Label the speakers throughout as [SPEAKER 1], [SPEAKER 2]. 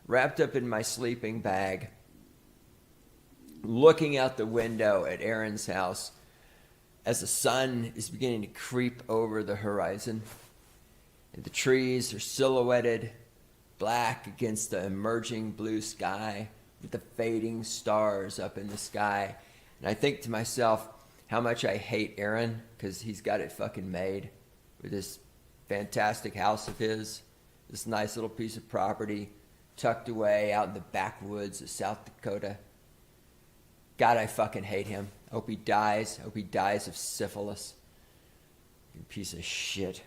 [SPEAKER 1] wrapped up in my sleeping bag, looking out the window at Aaron's house as the sun is beginning to creep over the horizon. And the trees are silhouetted black against the emerging blue sky with the fading stars up in the sky. And I think to myself how much I hate Aaron because he's got it fucking made with this fantastic house of his, this nice little piece of property tucked away out in the backwoods of South Dakota. God, I fucking hate him. I hope he dies. I hope he dies of syphilis. You piece of shit.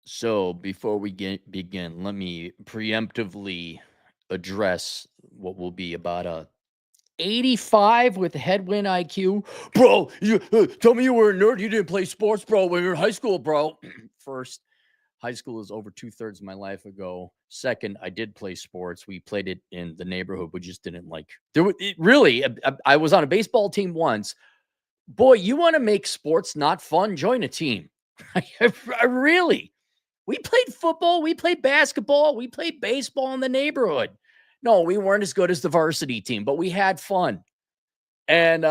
[SPEAKER 2] So before we begin, let me preemptively address what will be about a 85 with headwind IQ. Bro, you tell me you were a nerd. You didn't play sports, bro, when you were in high school, bro. First, high school is over 2/3 of my life ago. Second, I did play sports. We played it in the neighborhood. We just didn't like really. I was on a baseball team once. Boy, you want to make sports not fun? Join a team. I really. We played football. We played basketball. We played baseball in the neighborhood. No, we weren't as good as the varsity team, but we had fun. And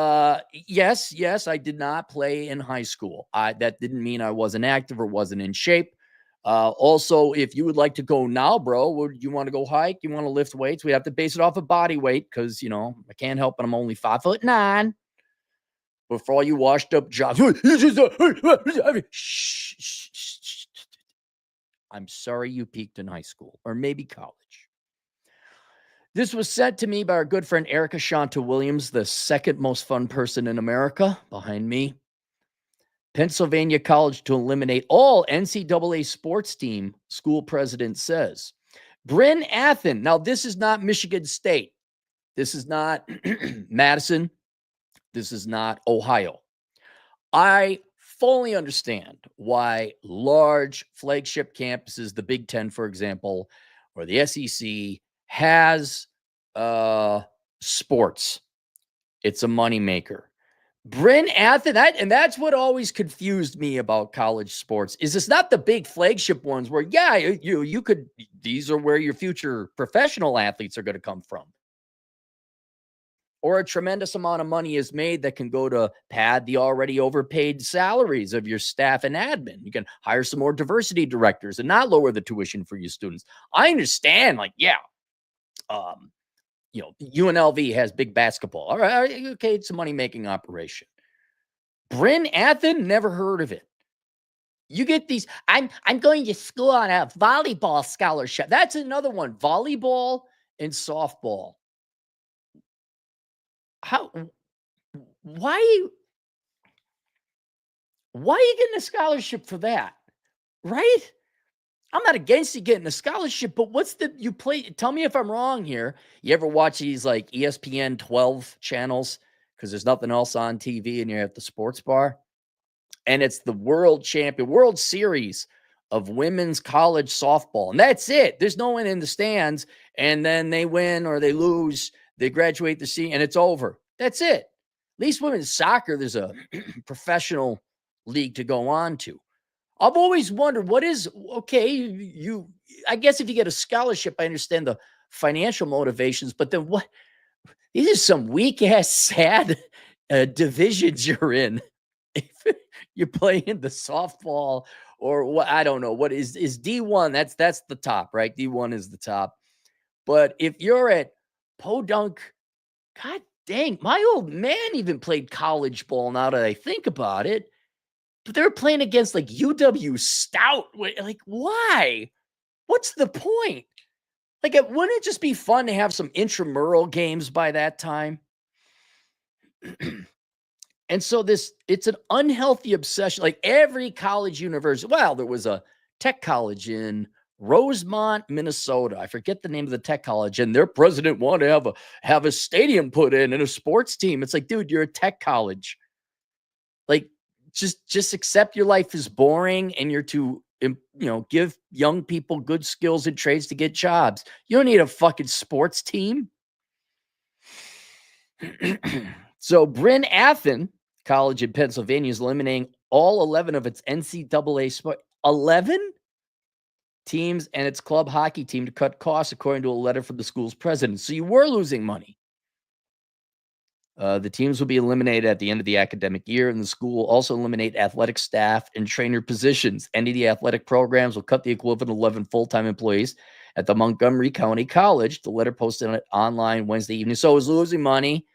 [SPEAKER 2] yes, I did not play in high school. That didn't mean I wasn't active or wasn't in shape. Also, if you would like to go now, bro, would you want to go hike? You want to lift weights? We have to base it off of body weight because, I can't help it. I'm only 5'9". But for all you washed up jobs, shh. I'm sorry you peaked in high school or maybe college. This was sent to me by our good friend Erica Shanta Williams, the second most fun person in America behind me. Pennsylvania College to eliminate all NCAA sports team, school president says. Bryn Athyn. Now, this is not Michigan State. This is not Madison. This is not Ohio. I fully understand why large flagship campuses, the Big Ten, for example, or the SEC, has sports. It's a moneymaker. Bryn Athyn, that's what always confused me about college sports, is it's not the big flagship ones where, you could, these are where your future professional athletes are going to come from. Or a tremendous amount of money is made that can go to pad the already overpaid salaries of your staff and admin. You can hire some more diversity directors and not lower the tuition for your students. I understand, UNLV has big basketball. All right, okay, it's a money-making operation. Bryn Athyn, never heard of it. You get these, I'm going to school on a volleyball scholarship. That's another one, volleyball and softball. Why are you getting a scholarship for that? Right? I'm not against you getting a scholarship, but tell me if I'm wrong here. You ever watch these like ESPN 12 channels because there's nothing else on TV and you're at the sports bar? And it's the World Series of women's college softball. And that's it. There's no one in the stands. And then they win or they lose. They graduate the season and it's over. That's it. At least women's soccer, there's a professional league to go on to. I've always wondered I guess if you get a scholarship, I understand the financial motivations, but then what? These are some weak ass, sad divisions you're in. If you're playing the softball or what, I don't know. What is D1? That's the top, right? D1 is the top. But if you're at Podunk, God dang, my old man even played college ball now that I think about it. But they're playing against like UW Stout. Like, why? What's the point? Like, wouldn't it just be fun to have some intramural games by that time? And so it's an unhealthy obsession. Like every college university. Well, there was a tech college in Rosemont, Minnesota. I forget the name of the tech college, and their president wanted to have a stadium put in and a sports team. It's like, dude, you're a tech college. Like, just accept your life is boring and you're to, give young people good skills and trades to get jobs. You don't need a fucking sports team. So Bryn Athyn College in Pennsylvania is eliminating all 11 of its NCAA sport. 11? teams and its club hockey team to cut costs, according to a letter from the school's president. So you were losing money. The teams will be eliminated at the end of the academic year, and the school will also eliminate athletic staff and trainer positions. Ending the athletic programs will cut the equivalent of 11 full-time employees at the Montgomery County College. The letter posted on it online Wednesday evening. So it was losing money.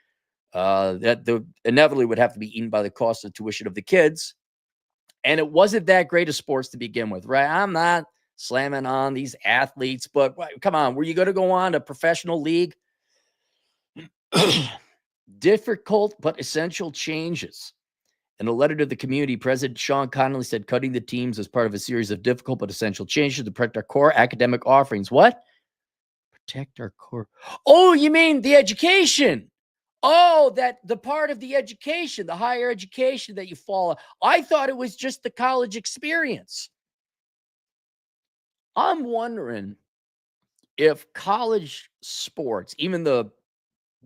[SPEAKER 2] That inevitably would have to be eaten by the cost of tuition of the kids. And it wasn't that great of sports to begin with, right? I'm not slamming on these athletes, but come on, were you going to go on to professional league? Difficult but essential changes. In a letter to the community, President Sean Connolly said cutting the teams as part of a series of difficult but essential changes to protect our core academic offerings. What? Protect our core. Oh, you mean the education? Oh, that the part of the education, the higher education that you follow. I thought it was just the college experience. I'm wondering if college sports, even the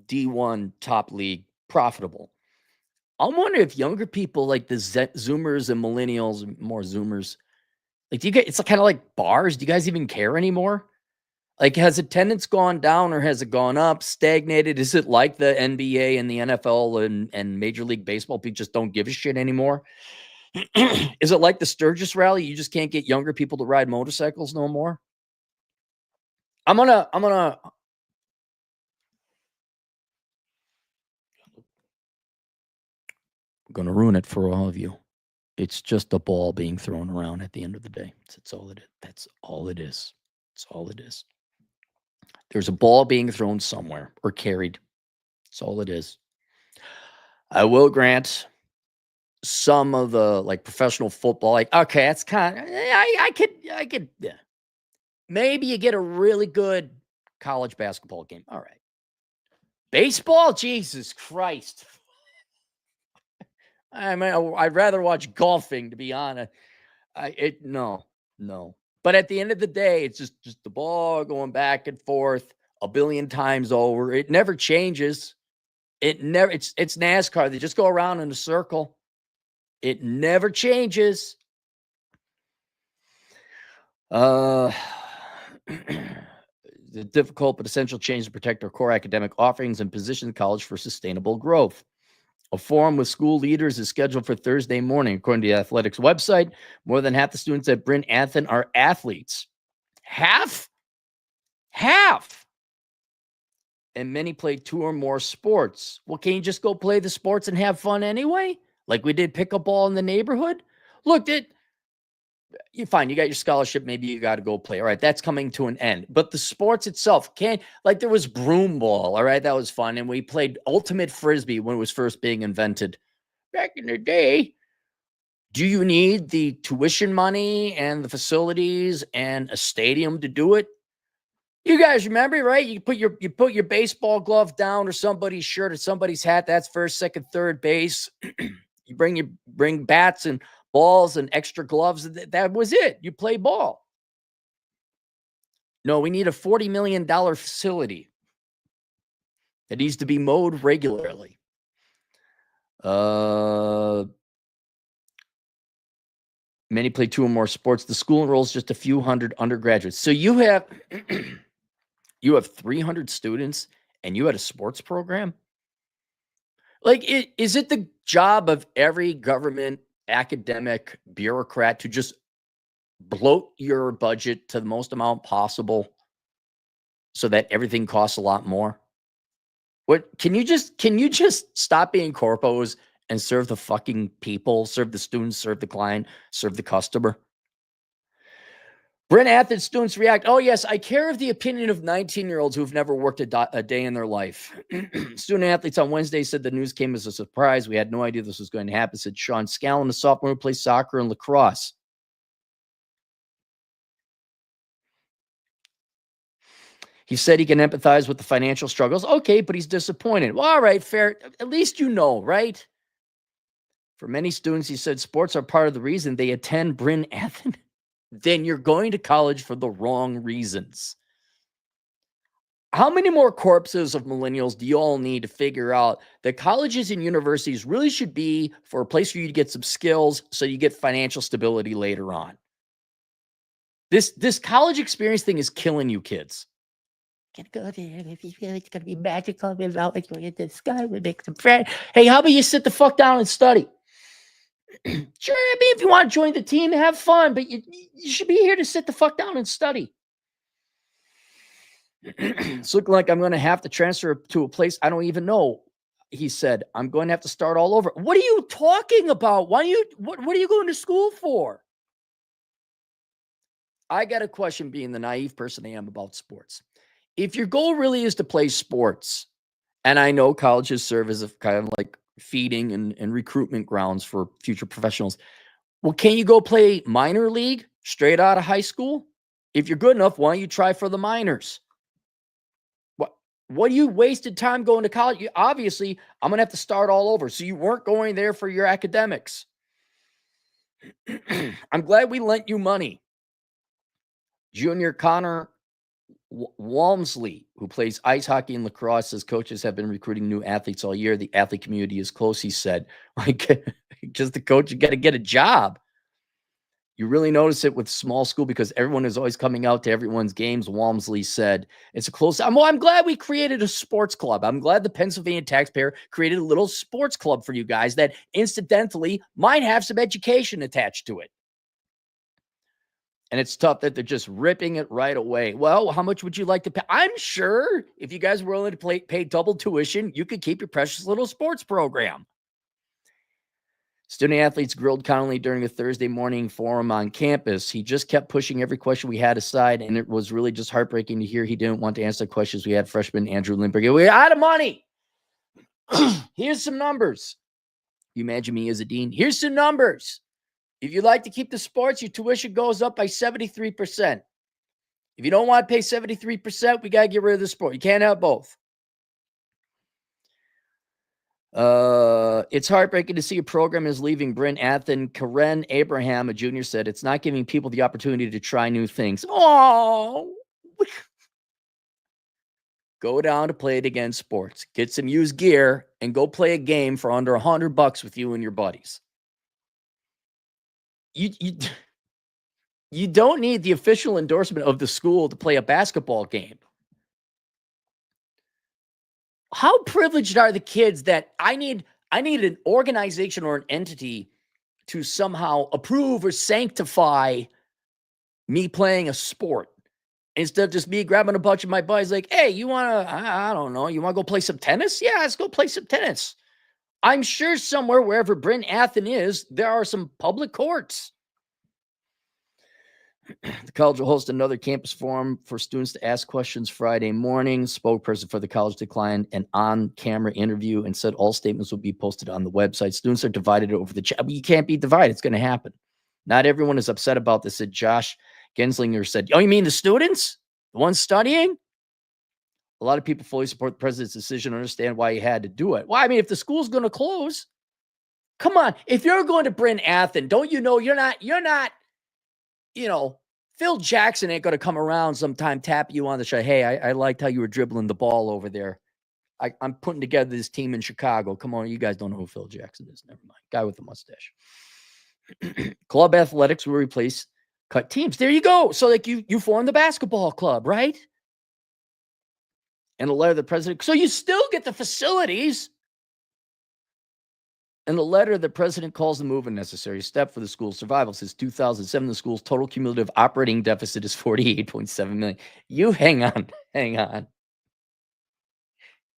[SPEAKER 2] D1 top league, profitable. I'm wondering if younger people like the Zoomers and millennials, more Zoomers, like, do you get? It's kind of like bars. Do you guys even care anymore? Like, has attendance gone down or has it gone up, stagnated? Is it like the NBA and the NFL and Major League Baseball? People just don't give a shit anymore. Is it like the Sturgis rally? You just can't get younger people to ride motorcycles no more. I'm gonna ruin it for all of you. It's just a ball being thrown around at the end of the day. That's all it is. That's all it is. That's all it is. There's a ball being thrown somewhere or carried. That's all it is. I will grant some of the like professional football, like, okay, that's kind of, I could, yeah. Maybe you get a really good college basketball game. All right. Baseball, Jesus Christ. I mean, I'd rather watch golfing, to be honest. No. But at the end of the day, it's just the ball going back and forth a billion times over. It never changes. It's NASCAR. They just go around in a circle. It never changes. The difficult but essential change to protect our core academic offerings and position the college for sustainable growth. A forum with school leaders is scheduled for Thursday morning. According to the athletics website, more than half the students at Bryn Athyn are athletes. Half? And many play 2 or more sports. Well, can you just go play the sports and have fun anyway? Like we did pickleball in the neighborhood? Look, you're fine. You got your scholarship. Maybe you got to go play. All right. That's coming to an end. But the sports itself there was broom ball. All right. That was fun. And we played ultimate frisbee when it was first being invented back in the day. Do you need the tuition money and the facilities and a stadium to do it? You guys remember, right? You put your baseball glove down or somebody's shirt or somebody's hat. That's first, second, third base. You bring bats and balls and extra gloves. That was it. You play ball. No, we need a $40 million facility that needs to be mowed regularly. Many play 2 or more sports. The school enrolls just a few hundred undergraduates. So you have 300 students and you had a sports program? Like, is it the job of every government academic bureaucrat to just bloat your budget to the most amount possible so that everything costs a lot more? What can you just stop being corpos and serve the fucking people, serve the students, serve the client, serve the customer? Bryn Athyn students react, oh, yes, I care of the opinion of 19-year-olds who've never worked a day in their life. Student athletes on Wednesday said the news came as a surprise. We had no idea this was going to happen, said Sean Scallon, a sophomore who plays soccer and lacrosse. He said he can empathize with the financial struggles. Okay, but he's disappointed. Well, all right, fair. At least you know, right? For many students, he said sports are part of the reason they attend Bryn Athyn. Then you're going to college for the wrong reasons. How many more corpses of millennials do you all need to figure out that colleges and universities really should be for a place for you to get some skills so you get financial stability later on? This college experience thing is killing you kids. Gonna go there. It's gonna be magical. We're out like going into the sky. We make some friends. Hey, how about you sit the fuck down and study? Sure, I mean, if you want to join the team, have fun, but you should be here to sit the fuck down and study. It's looking like I'm going to have to transfer to a place I don't even know. He said, I'm going to have to start all over. What are you talking about? What are you going to school for? I got a question, being the naive person I am about sports. If your goal really is to play sports, and I know colleges serve as a kind of like feeding and recruitment grounds for future professionals, well, can you go play minor league straight out of high school? If you're good enough, why don't you try for the minors? What you wasted time going to college? Obviously, I'm going to have to start all over. So you weren't going there for your academics. I'm glad we lent you money. Junior Connor Walmsley, who plays ice hockey and lacrosse, says coaches have been recruiting new athletes all year. The athlete community is close, he said. Like, just the coach, you got to get a job. You really notice it with small school because everyone is always coming out to everyone's games. Walmsley said it's a close. I'm glad we created a sports club. I'm glad the Pennsylvania taxpayer created a little sports club for you guys that incidentally might have some education attached to it. And it's tough that they're just ripping it right away. Well, how much would you like to pay? I'm sure if you guys were willing to pay double tuition, you could keep your precious little sports program. Student athletes grilled Connolly during a Thursday morning forum on campus. He just kept pushing every question we had aside, and it was really just heartbreaking to hear he didn't want to answer the questions. We had freshman Andrew Lindbergh. We're out of money. Here's some numbers. You imagine me as a dean. Here's some numbers. If you'd like to keep the sports, your tuition goes up by 73%. If you don't want to pay 73%, we got to get rid of the sport. You can't have both. It's heartbreaking to see a program is leaving. Bryn Athen. Karen Abraham, a junior, said it's not giving people the opportunity to try new things. Oh, go down to Play It Again Sports. Get some used gear and go play a game for under $100 with you and your buddies. You don't need the official endorsement of the school to play a basketball game. How privileged are the kids that I need an organization or an entity to somehow approve or sanctify me playing a sport instead of just me grabbing a bunch of my buddies like, hey, you want to, I don't know, you want to go play some tennis? Yeah, let's go play some tennis. I'm sure somewhere, wherever Bryn Athen is, there are some public courts. The college will host another campus forum for students to ask questions Friday morning. Spokesperson for the college declined an on-camera interview and said all statements will be posted on the website. Students are divided over the chat. You can't be divided. It's going to happen. Not everyone is upset about this. Said Josh Genslinger said, oh, you mean the students? The ones studying? A lot of people fully support the president's decision and understand why he had to do it. Well, I mean, if the school's going to close, come on. If you're going to Bryn Athen, don't you know you're not, you know, Phil Jackson ain't going to come around sometime, tap you on the shoulder. Hey, I liked how you were dribbling the ball over there. I'm putting together this team in Chicago. Come on, you guys don't know who Phil Jackson is. Never mind. Guy with the mustache. Club athletics will replace cut teams. There you go. So like you form the basketball club, right? And a letter to the president. So you still get the facilities. In the letter, the president calls the move a necessary step for the school's survival. Since 2007, the school's total cumulative operating deficit is $48.7 million. You hang on.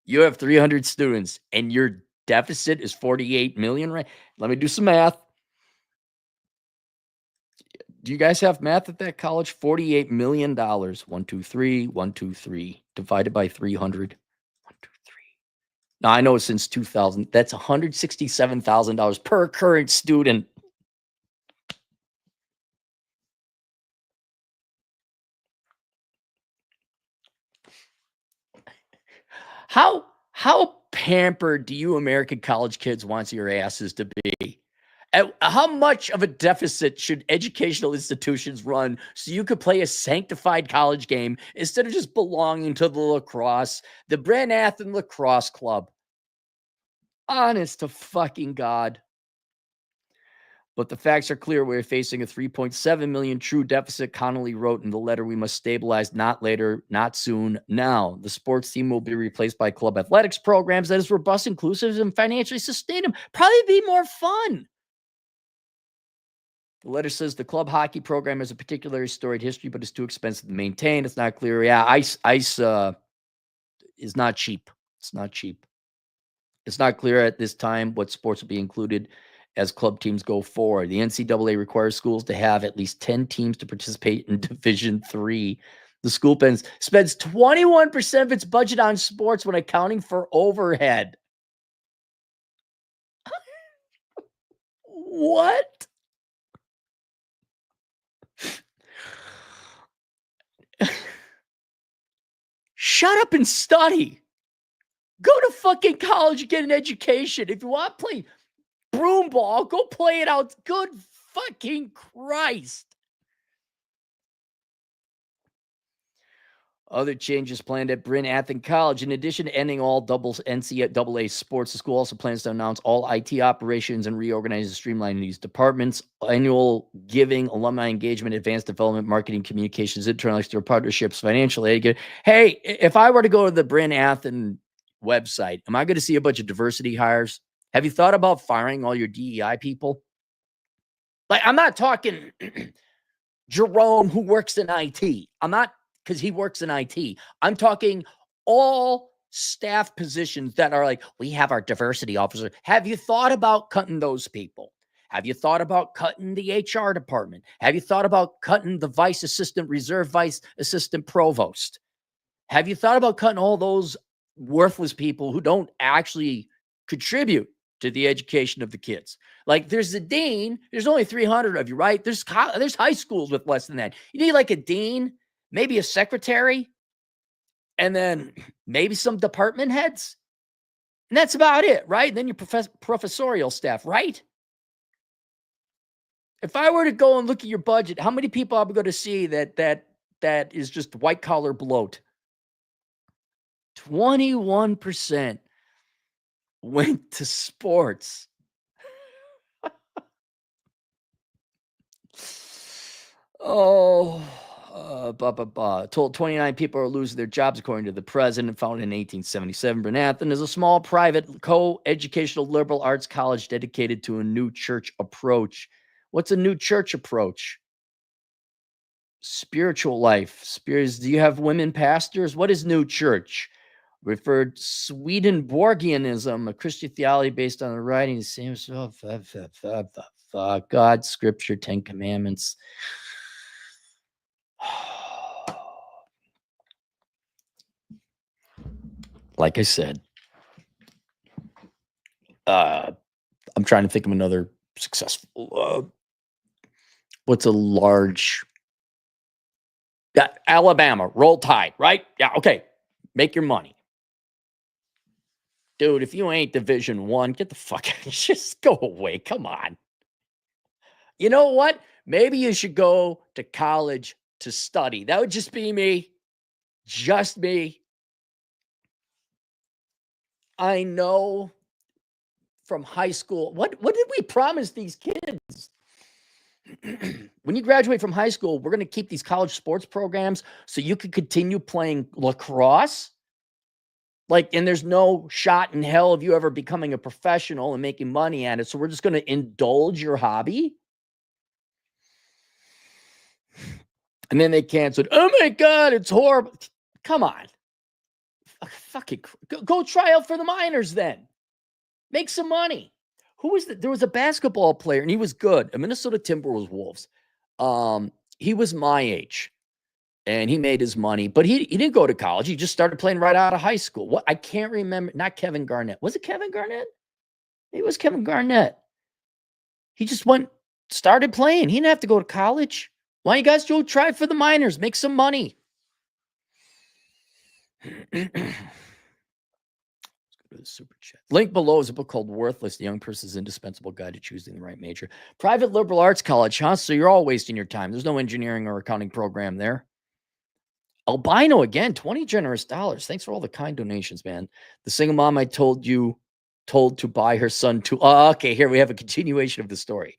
[SPEAKER 2] You have 300 students, and your deficit is $48 million, right? Let me do some math. Do you guys have math at that college? $48 million. 123 divided by 300. Now, I know since 2000, that's $167,000 per current student. How pampered do you American college kids want your asses to be? How much of a deficit should educational institutions run so you could play a sanctified college game instead of just belonging to the Bryn Athen Lacrosse Club? Honest to fucking God. But the facts are clear. We're facing a 3.7 million true deficit. Connolly wrote in the letter, we must stabilize, not later, not soon, now. The sports team will be replaced by club athletics programs that is robust, inclusive, and financially sustainable. Probably be more fun. The letter says the club hockey program has a particularly storied history, but it's too expensive to maintain. It's not clear. Yeah, ice is not cheap. It's not cheap. It's not clear at this time what sports will be included as club teams go forward. The NCAA requires schools to have at least 10 teams to participate in Division III. The school spends 21% of its budget on sports when accounting for overhead. What? Shut up and study. Go to fucking college and get an education. If you want to play broom ball, go play it out. Good fucking Christ. Other changes planned at Brennan College. In addition to ending all NCAA sports, the school also plans to announce all IT operations and reorganize and streamline these departments. Annual giving, alumni engagement, advanced development, marketing, communications, internal, external partnerships, financial aid. Hey, if I were to go to the Brennan website, am I going to see a bunch of diversity hires? Have you thought about firing all your DEI people? Like, I'm not talking Jerome who works in IT. I'm not, because he works in IT. I'm talking all staff positions that are like, we have our diversity officer. Have you thought about cutting those people? Have you thought about cutting the HR department? Have you thought about cutting the vice assistant, reserve vice assistant provost? Have you thought about cutting all those worthless people who don't actually contribute to the education of the kids? Like, there's the dean. There's only 300 of you, right? There's high schools with less than that. You need like a dean, maybe a secretary, and then maybe some department heads. And that's about it, right? And then your professorial staff, right? If I were to go and look at your budget, how many people are we going to see that is just white collar bloat? 21% went to sports. Told 29 people are losing their jobs, according to the president. Founded in 1877, Brennan is a small private co-educational liberal arts college dedicated to a new church approach. What's a new church approach? Spiritual life. Spirits. Do you have women pastors? What is new church? Referred Swedenborgianism, a Christian theology based on the writings, God, Scripture, 10 Commandments. Like I said, I'm trying to think of another successful. What's a large? Yeah, Alabama, Roll Tide, right? Yeah, okay. Make your money. Dude, if you ain't Division I, get the fuck out. Just go away. Come on. You know what? Maybe you should go to college to study. That would just be me. Just me. I know from high school. What did we promise these kids? When you graduate from high school, we're going to keep these college sports programs so you can continue playing lacrosse. Like, and there's no shot in hell of you ever becoming a professional and making money at it. So we're just going to indulge your hobby. And then they canceled. Oh my God, it's horrible. Come on. Fucking go try out for the minors then. Make some money. Who was there was a basketball player and he was good. A Minnesota Timberwolves. He was my age. And he made his money, but he didn't go to college. He just started playing right out of high school. What? I can't remember. Not Kevin Garnett. Was it Kevin Garnett? It was Kevin Garnett. He just started playing. He didn't have to go to college. Why don't you guys go try for the minors? Make some money. Let's go to the super chat. Link below is a book called Worthless, The Young Person's Indispensable Guide to Choosing the Right Major. Private liberal arts college, huh? So you're all wasting your time. There's no engineering or accounting program there. Albino again, 20 generous dollars. Thanks for all the kind donations, man. The single mom I told to buy her son to. Okay, here we have a continuation of the story.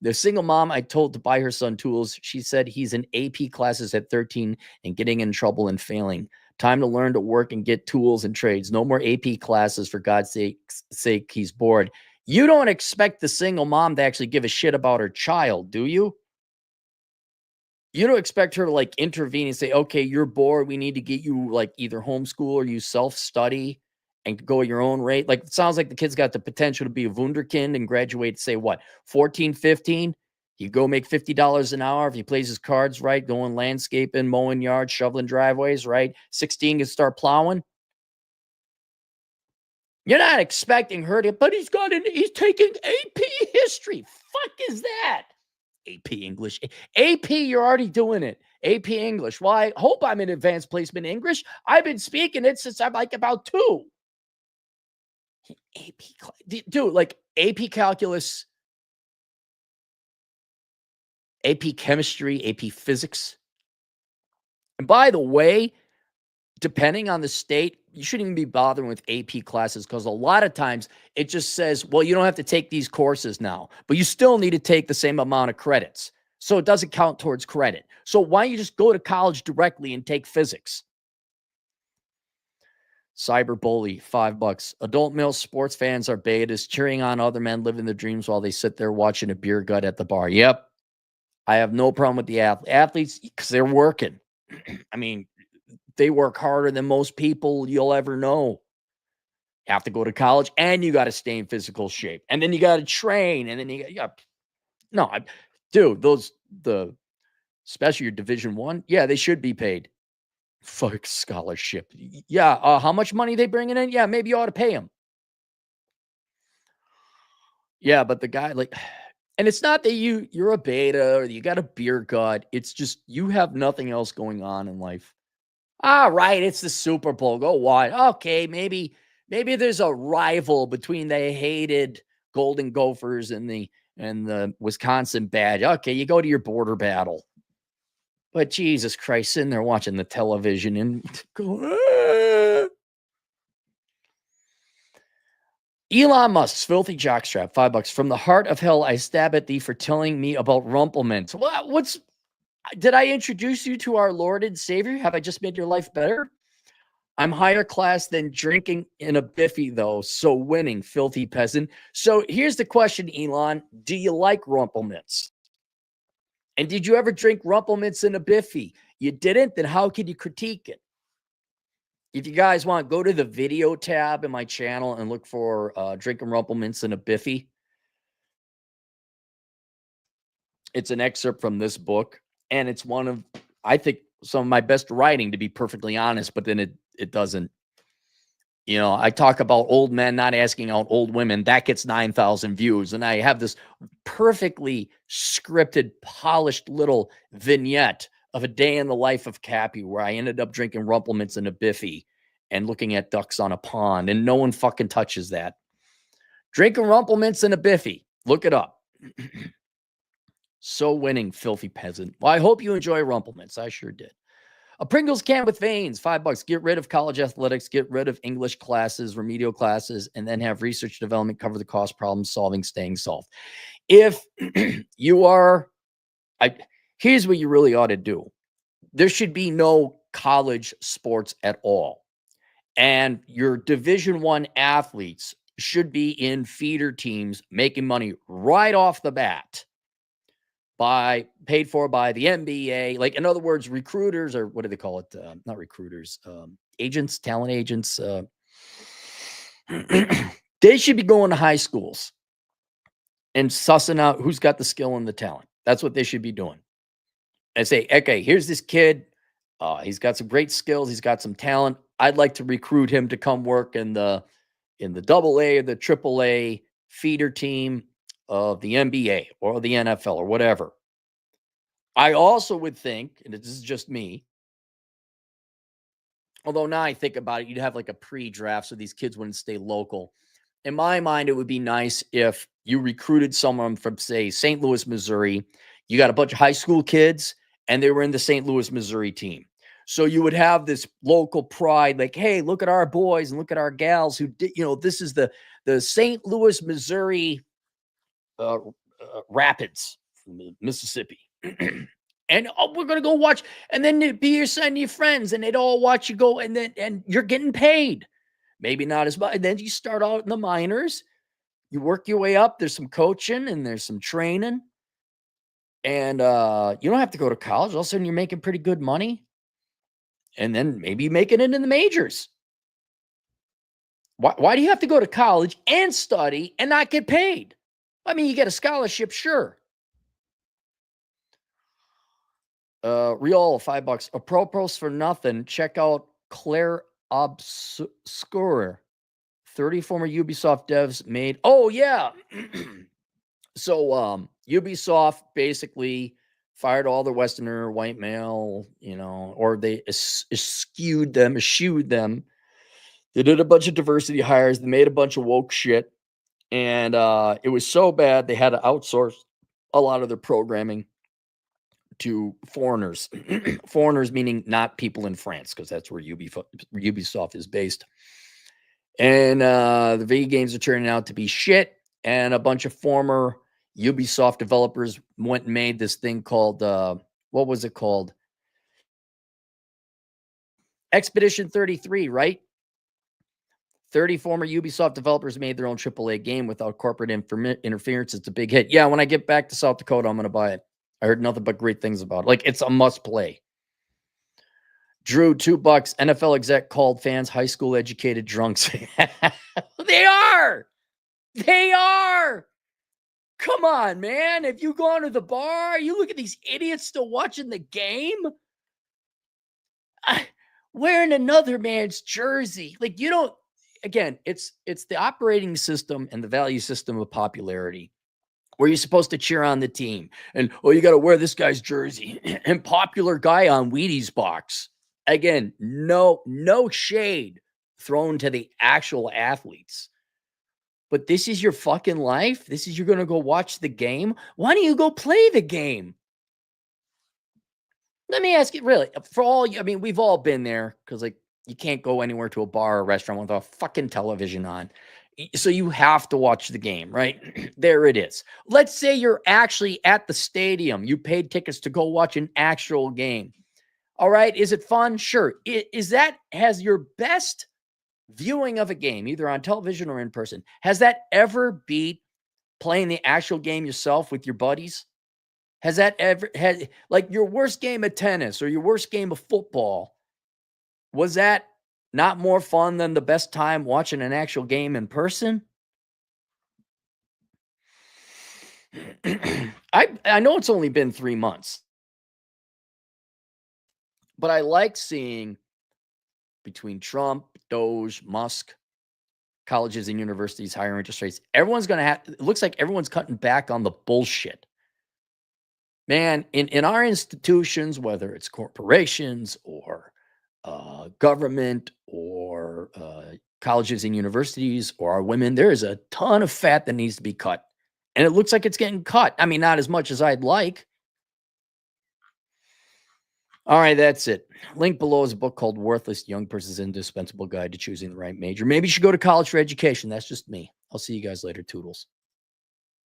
[SPEAKER 2] The single mom I told to buy her son tools, she said he's in AP classes at 13 and getting in trouble and failing. Time to learn to work and get tools and trades. No more AP classes, for God's sake, he's bored. You don't expect the single mom to actually give a shit about her child, do you? You don't expect her to like intervene and say, okay, you're bored. We need to get you like either homeschool or you self-study and go at your own rate. Like, it sounds like the kid's got the potential to be a wunderkind and graduate, say what, 14, 15? You go make $50 an hour if he plays his cards right, going landscaping, mowing yards, shoveling driveways, right? 16 can start plowing. You're not expecting her to, but he's taking AP history. Fuck is that? AP English. AP, you're already doing it. AP English. Well, I hope I'm in advanced placement English. I've been speaking it since I'm like about 2. AP, dude, like AP Calculus, AP Chemistry, AP Physics. And by the way, depending on the state, you shouldn't even be bothering with AP classes because a lot of times it just says, well, you don't have to take these courses now, but you still need to take the same amount of credits. So it doesn't count towards credit. So why don't you just go to college directly and take physics? Cyberbully, $5. Adult male sports fans are betas, cheering on other men living their dreams while they sit there watching a beer gut at the bar. Yep. I have no problem with the athletes because they're working. I mean, they work harder than most people you'll ever know. You have to go to college and you got to stay in physical shape. And then you got to train. And then you got, no, dude, especially your Division I, yeah, they should be paid. Fuck scholarship. Yeah. How much money they bringing in? Yeah, maybe you ought to pay them. Yeah, but the guy, like, and it's not that you're a beta or you got a beer gut. It's just you have nothing else going on in life. All right, it's the Super Bowl. Go watch. Okay, maybe there's a rival between the hated Golden Gophers and the Wisconsin Badge. Okay, you go to your border battle. But Jesus Christ, sitting there watching the television and go, Elon Musk's filthy jockstrap, $5. From the heart of hell, I stab at thee for telling me about Rumplements. Well, did I introduce you to our Lord and Savior? Have I just made your life better? I'm higher class than drinking in a biffy, though. So winning, filthy peasant. So here's the question, Elon. Do you like Rumplements? And did you ever drink Rumplements in a biffy? You didn't? Then how could you critique it? If you guys want, go to the video tab in my channel and look for drinking Rumplements in a biffy. It's an excerpt from this book. And it's one of, I think, some of my best writing, to be perfectly honest, but then it doesn't. You know, I talk about old men not asking out old women. That gets 9,000 views. And I have this perfectly scripted, polished little vignette of a day in the life of Cappy where I ended up drinking Rumplements in a biffy and looking at ducks on a pond. And no one fucking touches that. Drinking Rumplements in a biffy. Look it up. So winning, filthy peasant. Well, I hope you enjoy Rumplements. I sure did. A Pringles can with veins, $5. Get rid of college athletics, get rid of English classes, remedial classes, and then have research development cover the cost, problem solving, staying solved. If you are, here's what you really ought to do. There should be no college sports at all. And your Division I athletes should be in feeder teams making money right off the bat. Paid for by the NBA. Like, in other words, recruiters, or what do they call it? Not recruiters, agents, talent agents. They should be going to high schools and sussing out who's got the skill and the talent. That's what they should be doing. And say, okay, here's this kid. He's got some great skills. He's got some talent. I'd like to recruit him to come work in the AA or the AAA feeder team of the NBA or the NFL or whatever. I also would think, and this is just me, although now I think about it, you'd have like a pre-draft so these kids wouldn't stay local. In my mind, it would be nice if you recruited someone from, say, St. Louis, Missouri. You got a bunch of high school kids, and they were in the St. Louis, Missouri team. So you would have this local pride, like, hey, look at our boys and look at our gals who did, this is the St. Louis, Missouri Rapids, Mississippi. And we're going to go watch. And then it'd be your son and your friends, and they'd all watch you go. And you're getting paid. Maybe not as much. And then you start out in the minors. You work your way up. There's some coaching and there's some training. And you don't have to go to college. All of a sudden, you're making pretty good money. And then maybe making it in the majors. Why do you have to go to college and study and not get paid? I mean, you get a scholarship, sure. Real $5. A propos for nothing. Check out Claire Obscure. 30 former Ubisoft devs made. Oh, yeah. So Ubisoft basically fired all the Westerner white male, or they eschewed them. They did a bunch of diversity hires. They made a bunch of woke shit. And it was so bad, they had to outsource a lot of their programming to foreigners. Foreigners meaning not people in France, because that's where Ubisoft is based. And the video games are turning out to be shit. And a bunch of former Ubisoft developers went and made this thing called, what was it called? Expedition 33, right? 30 former Ubisoft developers made their own AAA game without corporate interference. It's a big hit. Yeah, when I get back to South Dakota, I'm going to buy it. I heard nothing but great things about it. Like, it's a must play. Drew, $2. NFL exec called fans high school educated drunks. They are. They are. Come on, man. If you go to the bar, you look at these idiots still watching the game. Wearing another man's jersey. Like, you don't. Again, it's the operating system and the value system of popularity, where you're supposed to cheer on the team. And, you got to wear this guy's jersey. And popular guy on Wheaties box. Again, no shade thrown to the actual athletes. But this is your fucking life? This is, you're going to go watch the game? Why don't you go play the game? Let me ask you, really, for all, I mean, we've all been there, because, like, you can't go anywhere to a bar or a restaurant without a fucking television on. So you have to watch the game, right? There it is. Let's say you're actually at the stadium. You paid tickets to go watch an actual game. All right. Is it fun? Sure. Has your best viewing of a game, either on television or in person, has that ever beat playing the actual game yourself with your buddies? Has that ever had, like, your worst game of tennis or your worst game of football? Was that not more fun than the best time watching an actual game in person? I know it's only been 3 months, but I like seeing, between Trump, Doge, Musk, colleges and universities, higher interest rates, everyone's going to have, it looks like everyone's cutting back on the bullshit. Man, in our institutions, whether it's corporations or government or colleges and universities or our women, there is a ton of fat that needs to be cut. And it looks like it's getting cut. I mean, not as much as I'd like. All right, that's it. Link below is a book called Worthless Young Person's Indispensable Guide to Choosing the Right Major. Maybe you should go to college for education. That's just me. I'll see you guys later. Toodles.